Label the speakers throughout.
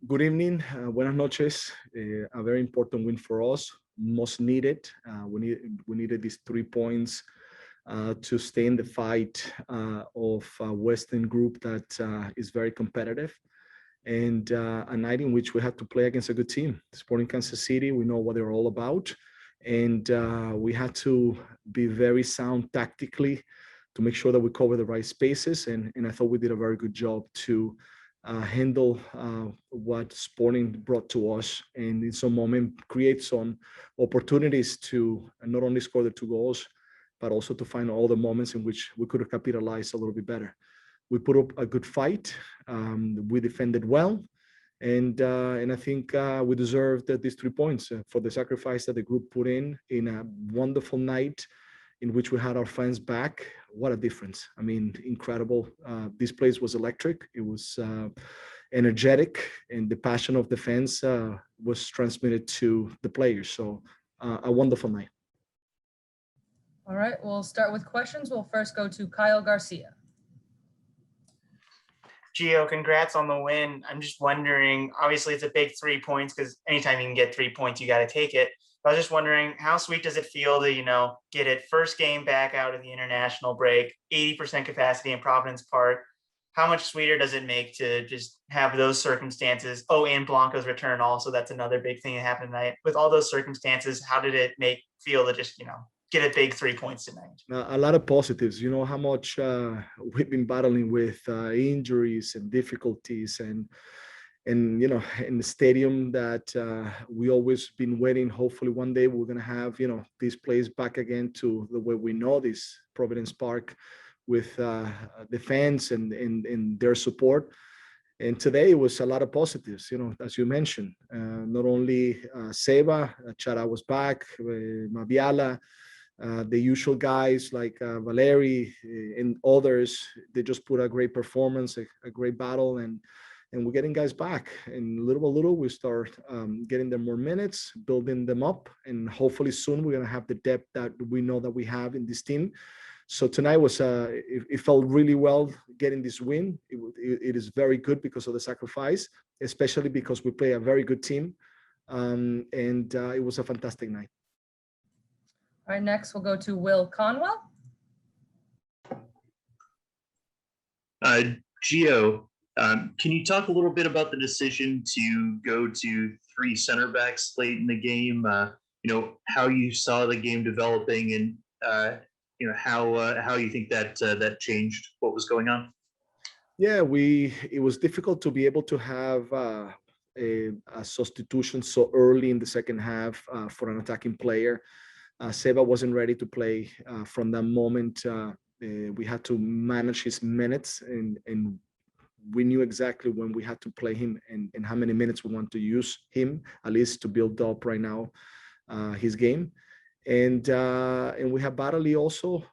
Speaker 1: Good evening, buenas noches. A very important win for us, most needed. We needed these 3 points to stay in the fight of a Western group that is very competitive. And a night in which we had to play against a good team, Sporting Kansas City. We know what they're all about. And we had to be very sound tactically to make sure that we cover the right spaces. And I thought we did a very good job to handle what Sporting brought to us, and in some moment create some opportunities to not only score the 2 goals, but also to find all the moments in which we could have capitalized a little bit better. We put up a good fight. We defended well, and I think we deserved these 3 points for the sacrifice that the group put in a wonderful night in which we had our fans back. What a difference. I mean, incredible. This place was electric. It was energetic, and the passion of the fans was transmitted to the players. So a wonderful night.
Speaker 2: All right, we'll start with questions. We'll first go to Kyle Garcia.
Speaker 3: Gio, congrats on the win. I'm just wondering, obviously it's a big 3 points because anytime you can get 3 points, you got to take it. I was just wondering, how sweet does it feel to, get it first game back out of the international break, 80% capacity in Providence Park? How much sweeter does it make to just have those circumstances? Oh, and Blanco's return also, that's another big thing that happened tonight. With all those circumstances, how did it feel to just, get a big 3 points tonight?
Speaker 1: A lot of positives. You know how much we've been battling with injuries and difficulties, and in the stadium that we always been waiting. Hopefully one day we're going to have this place back again to the way we know this Providence Park, with the fans and their support. And today it was a lot of positives, as you mentioned. Not only Seba, Chara was back, Mabiala, the usual guys like Valeri and others. They just put a great performance, a great battle, and we're getting guys back. And little by little, we start getting them more minutes, building them up, and hopefully soon we're gonna have the depth that we know that we have in this team. So tonight was it felt really well getting this win. It is very good because of the sacrifice, especially because we play a very good team, and it was a fantastic night.
Speaker 2: All right, next we'll go to Will Conwell.
Speaker 4: Gio, can you talk a little bit about the decision to go to 3 center backs late in the game? How you saw the game developing, and how you think that changed what was going on?
Speaker 1: Yeah, it was difficult to be able to have a substitution so early in the second half for an attacking player. Seba wasn't ready to play from that moment. We had to manage his minutes, and we knew exactly when we had to play him and how many minutes we want to use him, at least to build up right now his game. And we have Barley also,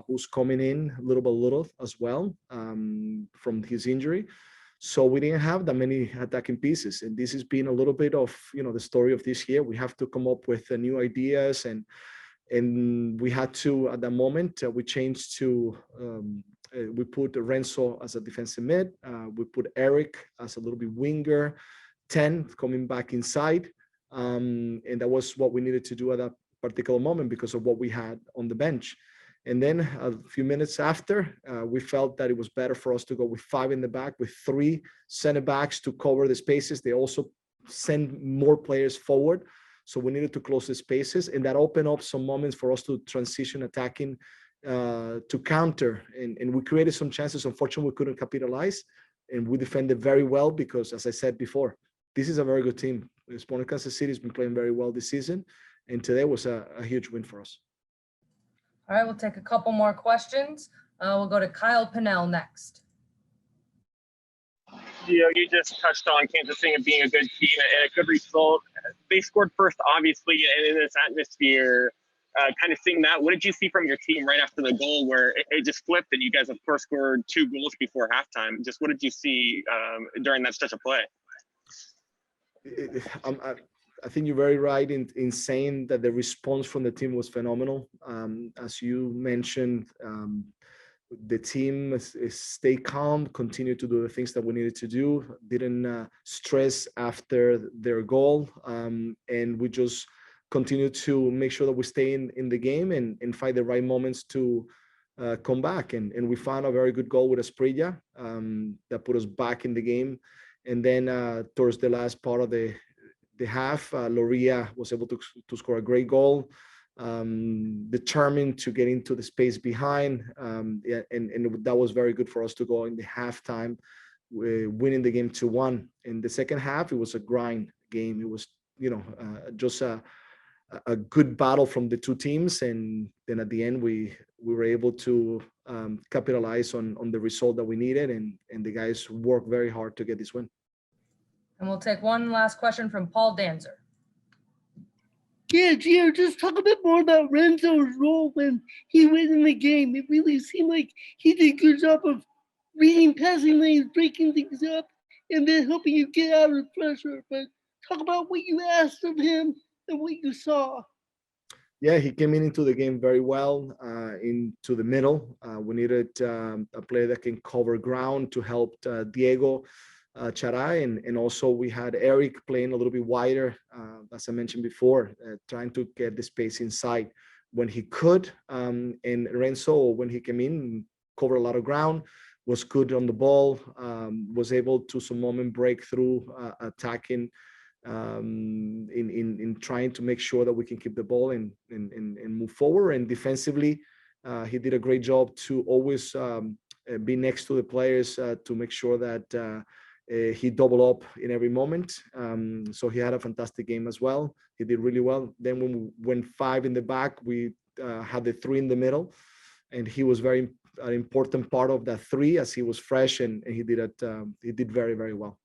Speaker 1: who's coming in little by little as well from his injury. So we didn't have that many attacking pieces, and this has been a little bit of the story of this year. We have to come up with new ideas, and we had to, at that moment, we changed to we put Renzo as a defensive mid. We put Eric as a little bit winger, 10 coming back inside, and that was what we needed to do at that particular moment because of what we had on the bench. And then a few minutes after, we felt that it was better for us to go with 5 in the back, with 3 center backs to cover the spaces. They also send more players forward. So we needed to close the spaces, and that opened up some moments for us to transition attacking to counter. And we created some chances. Unfortunately, we couldn't capitalize, and we defended very well because, as I said before, this is a very good team. Sporting Kansas City has been playing very well this season, and today was a huge win for us.
Speaker 2: All right, we'll take a couple more questions. We'll go to Kyle Pinnell next.
Speaker 5: You just touched on Kansas City being a good team and a good result. They scored first, obviously, and in this atmosphere, kind of seeing that. What did you see from your team right after the goal where it just flipped and you guys, of course, scored 2 goals before halftime? Just what did you see during that stretch of play?
Speaker 1: I think you're very right in saying that the response from the team was phenomenal. As you mentioned, the team stay calm, continue to do the things that we needed to do, didn't stress after their goal, and we just continue to make sure that we stay in the game and find the right moments to come back. And we found a very good goal with Asprilla that put us back in the game. And then towards the last part of the half, Loria was able to score a great goal, determined to get into the space behind. Yeah, and that was very good for us to go in the halftime, winning the game 2-1. In the second half, it was a grind game. It was, just a good battle from the two teams. And then at the end, we were able to capitalize on the result that we needed. And the guys worked very hard to get this win.
Speaker 2: And we'll take one last question from Paul Danzer.
Speaker 6: Yeah, Gio, just talk a bit more about Renzo's role when he went in the game. It really seemed like he did a good job of reading passing lanes, breaking things up, and then helping you get out of pressure. But talk about what you asked of him and what you saw.
Speaker 1: Yeah, he came into the game very well, into the middle. We needed a player that can cover ground to help Diego Charay, and also we had Eric playing a little bit wider, as I mentioned before, trying to get the space inside when he could. And Renzo, when he came in, covered a lot of ground, was good on the ball, was able to some moment break through, attacking, in trying to make sure that we can keep the ball and move forward. And defensively, he did a great job to always be next to the players to make sure that he doubled up in every moment. So he had a fantastic game as well. He did really well. Then when we went 5 in the back, we had the 3 in the middle, and he was an important part of that 3 as he was fresh, and he did very, very well.